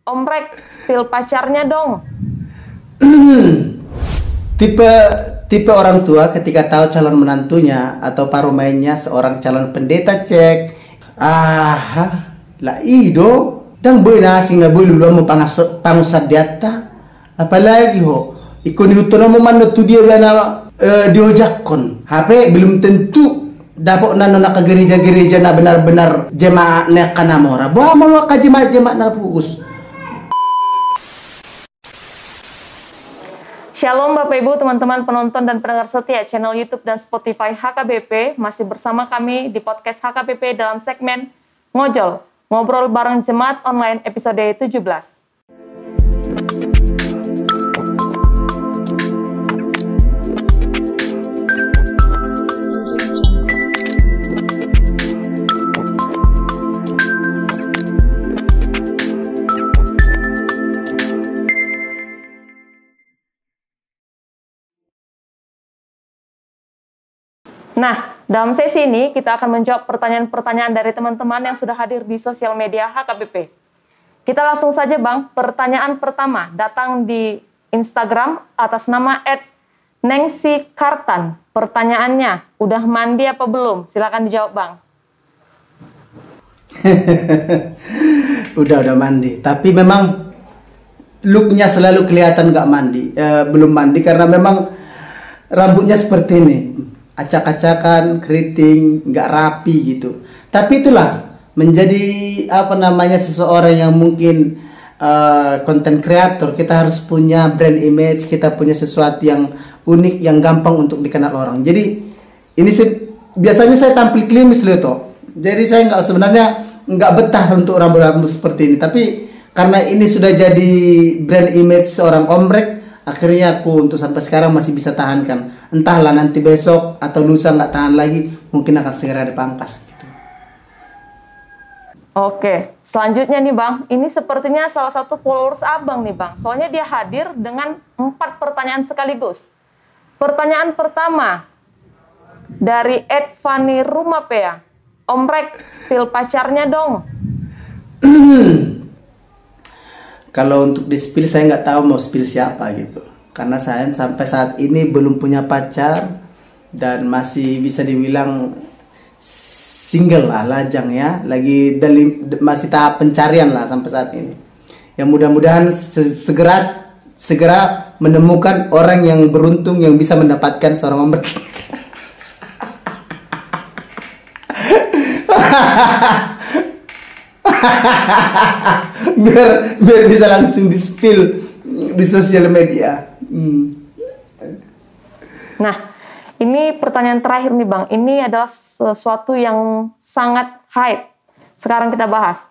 Om Rek, spill pacarnya dong. Tipe orang tua ketika tahu calon menantunya atau paruh-mainnya seorang calon pendeta cek, lah ido dan boy nasing na boy lulu mo pangusad diata, apalagi ho ikon hutono mo man tu dia na diojakon HP belum tentu dapat nano nak ke gereja-gereja na benar-benar jemaah na kanamora bawa mau ka jemaah na puus. Shalom Bapak Ibu, teman-teman penonton dan pendengar setia channel YouTube dan Spotify HKBP. Masih bersama kami di podcast HKBP dalam segmen Ngojol, Ngobrol Bareng Jemaat Online episode 17. Nah, dalam sesi ini kita akan menjawab pertanyaan-pertanyaan dari teman-teman yang sudah hadir di sosial media HKBP. Kita langsung saja Bang, pertanyaan pertama datang di Instagram atas nama @nengsikartan. Pertanyaannya, udah mandi apa belum? Silakan dijawab Bang. udah mandi, tapi memang looknya selalu kelihatan gak mandi, belum mandi karena memang rambutnya seperti ini. Acak-acakan, keriting, nggak rapi gitu. Tapi itulah menjadi seseorang yang mungkin content creator. Kita harus punya brand image, kita punya sesuatu yang unik, yang gampang untuk dikenal orang. Jadi ini biasanya saya tampil klimis loh toh. Jadi saya sebenarnya nggak betah untuk rambut-rambut seperti ini. Tapi karena ini sudah jadi brand image seorang ombrek, akhirnya aku untuk sampai sekarang masih bisa tahankan. Entahlah nanti besok atau lusa nggak tahan lagi, mungkin akan segera dipangkas gitu. Oke, selanjutnya nih Bang, ini sepertinya salah satu followers Abang nih Bang. Soalnya dia hadir dengan 4 pertanyaan sekaligus. Pertanyaan pertama dari @Fani Rumapea. Om Rek, spill pacarnya dong. Kalau untuk di spill saya nggak tahu mau spill siapa gitu, karena saya sampai saat ini belum punya pacar dan masih bisa dibilang single lah, lajang ya, masih tahap pencarian lah sampai saat ini. Yang mudah-mudahan segera menemukan orang yang beruntung yang bisa mendapatkan seorang ombrek. biar bisa langsung di spill di sosial media. Nah, ini pertanyaan terakhir nih Bang. Ini adalah sesuatu yang sangat hype. Sekarang kita bahas.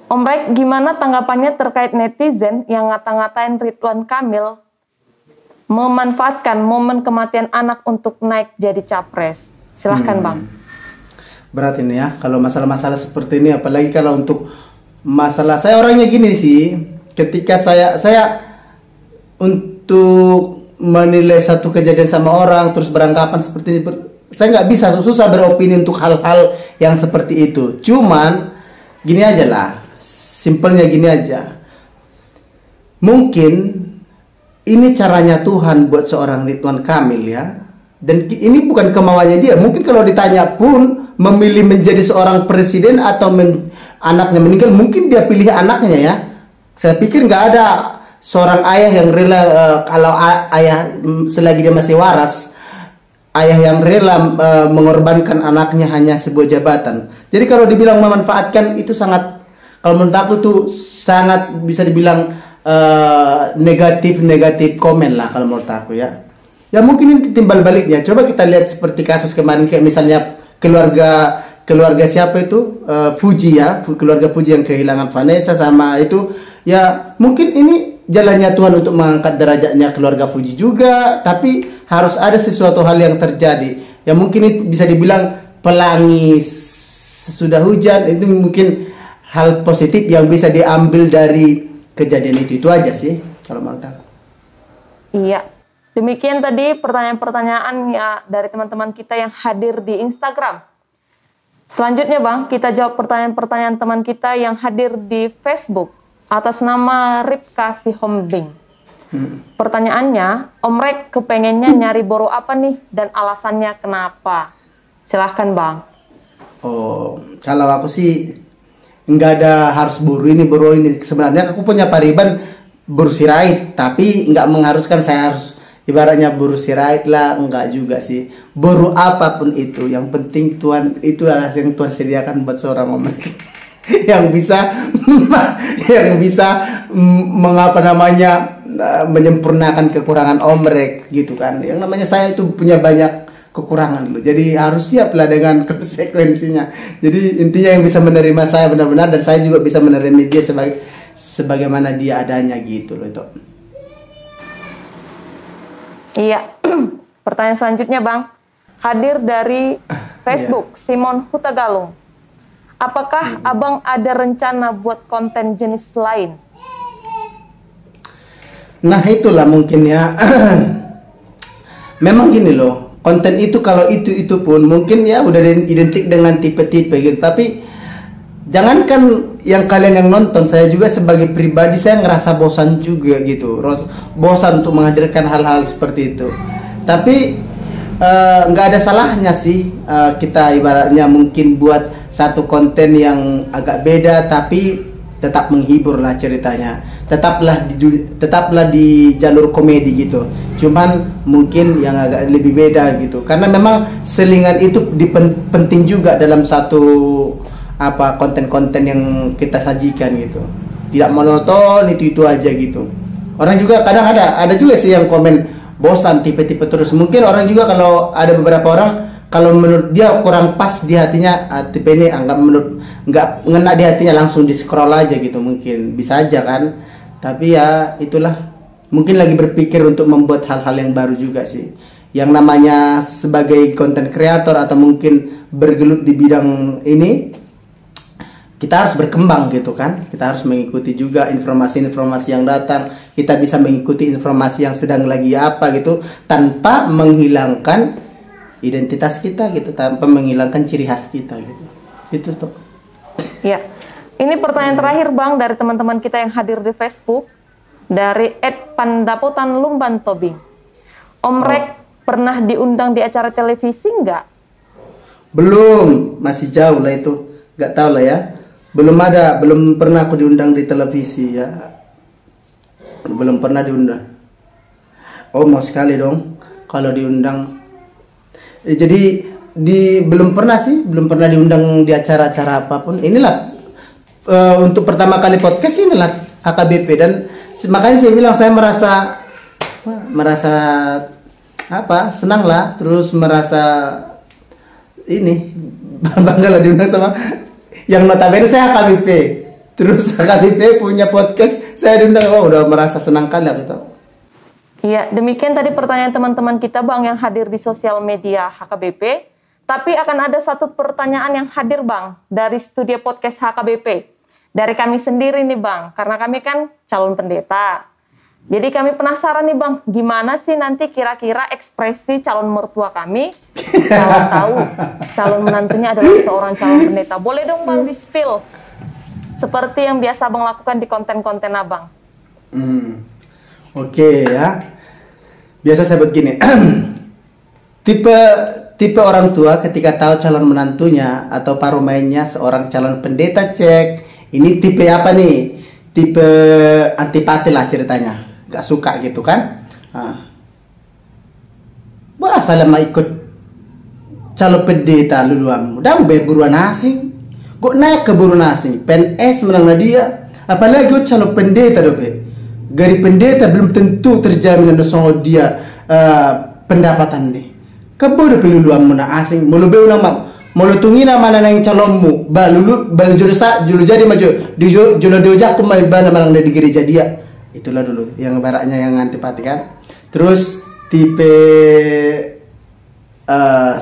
Om Rek, gimana tanggapannya terkait netizen yang ngata-ngatain Ridwan Kamil memanfaatkan momen kematian anak untuk naik jadi capres? Silahkan Bang. Berat ini ya, kalau masalah-masalah seperti ini, apalagi kalau untuk masalah, saya orangnya gini sih, ketika saya untuk menilai satu kejadian sama orang terus beranggapan seperti ini, saya nggak bisa, susah beropini untuk hal-hal yang seperti itu. Cuman gini aja lah, simpelnya gini aja, mungkin ini caranya Tuhan buat seorang Ridwan Kamil ya. Dan ini bukan kemauannya dia. Mungkin kalau ditanya pun memilih menjadi seorang presiden atau anaknya meninggal, mungkin dia pilih anaknya ya. Saya pikir nggak ada seorang ayah yang rela kalau ayah selagi dia masih waras, ayah yang rela mengorbankan anaknya hanya sebuah jabatan. Jadi kalau dibilang memanfaatkan itu sangat, kalau menurut aku tuh sangat bisa dibilang negatif komen lah kalau menurut aku ya. Ya mungkin ini timbal baliknya. Coba kita lihat seperti kasus kemarin, kayak misalnya keluarga siapa itu, Puji ya, keluarga Puji yang kehilangan Vanessa sama itu. Ya mungkin ini jalannya Tuhan untuk mengangkat derajatnya keluarga Puji juga. Tapi harus ada sesuatu hal yang terjadi. Ya mungkin itu bisa dibilang pelangi sesudah hujan. Itu mungkin hal positif yang bisa diambil dari kejadian itu. Itu aja sih kalau menurut aku. Iya. Demikian tadi pertanyaan-pertanyaan ya dari teman-teman kita yang hadir di Instagram. Selanjutnya Bang, kita jawab pertanyaan-pertanyaan teman kita yang hadir di Facebook. atas nama Ripka Sihombing. Pertanyaannya, Om Rek kepengennya nyari boro apa nih dan alasannya kenapa? Silahkan Bang. Oh, kalau aku sih nggak ada harus buru ini. Sebenarnya aku punya pariban buru sirait, tapi nggak mengharuskan saya harus ibaratnya buru sirait lah, enggak juga sih. Buru apapun itu, yang penting Tuhan itu adalah yang Tuhan sediakan buat seorang Om Rek. yang bisa mengapa namanya menyempurnakan kekurangan Om Rek gitu kan. Yang namanya saya itu punya banyak kekurangan dulu. Jadi harus siaplah dengan konsekuensinya. Jadi intinya yang bisa menerima saya benar-benar dan saya juga bisa menerima dia sebagaimana dia adanya gitu loh itu. Iya. Pertanyaan selanjutnya Bang. Hadir dari Facebook Simon Hutagalung. Apakah Abang ada rencana buat konten jenis lain? Nah itulah mungkin ya. Memang gini loh, konten itu kalau itu pun mungkin ya udah identik dengan tipe-tipe gitu. Tapi jangankan yang kalian yang nonton, saya juga sebagai pribadi saya ngerasa bosan juga gitu. Bosan untuk menghadirkan hal-hal seperti itu. Tapi nggak ada salahnya sih kita ibaratnya mungkin buat satu konten yang agak beda tapi tetap menghibur lah ceritanya, tetaplah di jalur komedi gitu, cuman mungkin yang agak lebih beda gitu karena memang selingan itu penting juga dalam satu konten-konten yang kita sajikan gitu, tidak monoton itu aja gitu. Orang juga kadang ada juga sih yang komen bosan tipe-tipe terus. Mungkin orang juga kalau ada beberapa orang kalau menurut dia kurang pas di hatinya tipe ini nggak ngena di hatinya langsung di scroll aja gitu, mungkin bisa aja kan. Tapi ya itulah, mungkin lagi berpikir untuk membuat hal-hal yang baru juga sih. Yang namanya sebagai content creator atau mungkin bergelut di bidang ini, kita harus berkembang gitu kan. Kita harus mengikuti juga informasi-informasi yang datang. Kita bisa mengikuti informasi yang sedang lagi apa gitu tanpa menghilangkan identitas kita gitu, tanpa menghilangkan ciri khas kita gitu. Itu tuh. Ya. Ini pertanyaan terakhir Bang dari teman-teman kita yang hadir di Facebook dari @pandapotan Lumban Tobing. Om Rek pernah diundang di acara televisi enggak? Belum, masih jauh lah itu. Enggak tahu lah ya. Belum pernah aku diundang di televisi ya. Belum pernah diundang. Oh, mau sekali dong kalau diundang. Jadi belum pernah diundang di acara-acara apapun. Inilah untuk pertama kali podcast inilah HKBP dan makanya saya bilang saya merasa senang lah, terus merasa ini bangga lah diundang sama yang notabene saya HKBP. Terus HKBP punya podcast, saya diundang, udah merasa senang kali gitu. Iya, demikian tadi pertanyaan teman-teman kita Bang yang hadir di sosial media HKBP. Tapi akan ada satu pertanyaan yang hadir Bang dari studio podcast HKBP. Dari kami sendiri nih Bang, karena kami kan calon pendeta. Jadi kami penasaran nih Bang, gimana sih nanti kira-kira ekspresi calon mertua kami kalau tahu calon menantunya adalah seorang calon pendeta. Boleh dong Bang di-spill seperti yang biasa Abang lakukan di konten-konten Abang. Oke ya. Biasa saya begini. Tipe orang tua ketika tahu calon menantunya atau parumainnya seorang calon pendeta, cek ini tipe apa nih? Tipe antipati lah ceritanya, gak suka gitu kan? Wah, salah mau ikut calon pendeta luluan, udah buruan asing, kok naik ke buruan asing, PNS menang dia, apalagi calon pendeta dope. Gari pendeta belum tentu terjamin sama dia pendapatan nih. Keburu peluluan mana asing, mulu be ulang mulu tungina mana nang calonmu, balu julu jadi maju di julu diojak kumai bana malang di gereja dia. Itulah dulu yang baraknya yang antipati kan. Terus tipe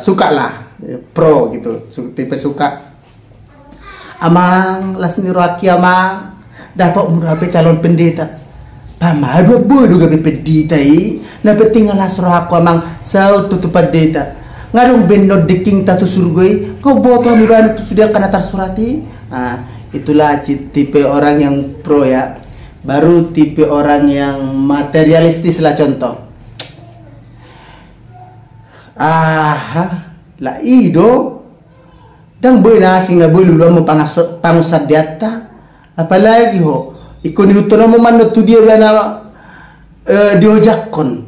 suka lah, pro gitu, tipe suka. Amang las niroaki amang dapat murape calon pendeta. Pamado boy duga pendeta na petingal asro ako amang sa tutup pendeta. Ngarong benod diking tatu surgoi, kau boto mi bana tu sudah kana tersurati. Itulah tipe orang yang pro ya. baru tipe orang yang materialistis lah contoh. Lah ido dan boy nasi na boy lulu mo pangusad diata apalagi ho ikon ito na mo man tu dia na diojakon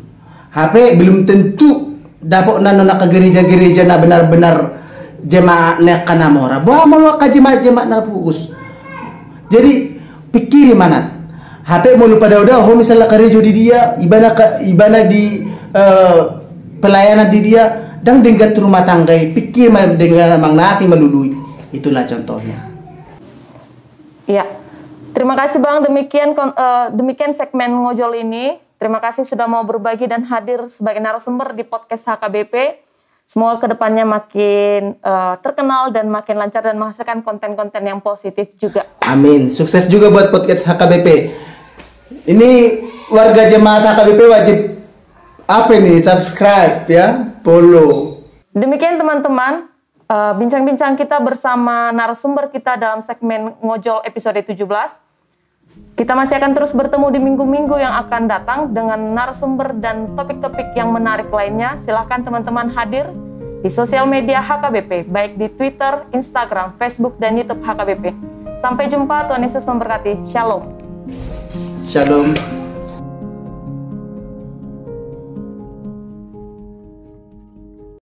HP belum tentu dapat nano nakagereja-gereja na benar-benar jemaah na kanamora bawa ka jemaah na pugus. Jadi pikiri manat HP mau lupa dah ho misalnya karejo di dia ibana di pelayanan di dia dan dengan rumah tangga pikir dengan mang nasi melului. Itulah contohnya. Iya. Terima kasih Bang, demikian segmen ngojol ini. Terima kasih sudah mau berbagi dan hadir sebagai narasumber di podcast HKBP. Semoga kedepannya makin terkenal dan makin lancar dan menghasilkan konten-konten yang positif juga. Amin. Sukses juga buat podcast HKBP. Ini warga jemaat HKBP wajib subscribe ya, follow. Demikian teman-teman, bincang-bincang kita bersama narasumber kita dalam segmen ngojol episode 17. Kita masih akan terus bertemu di minggu-minggu yang akan datang dengan narasumber dan topik-topik yang menarik lainnya. Silahkan teman-teman hadir di sosial media HKBP, baik di Twitter, Instagram, Facebook, dan YouTube HKBP. Sampai jumpa, Tuhan Yesus memberkati. Shalom. Shalom.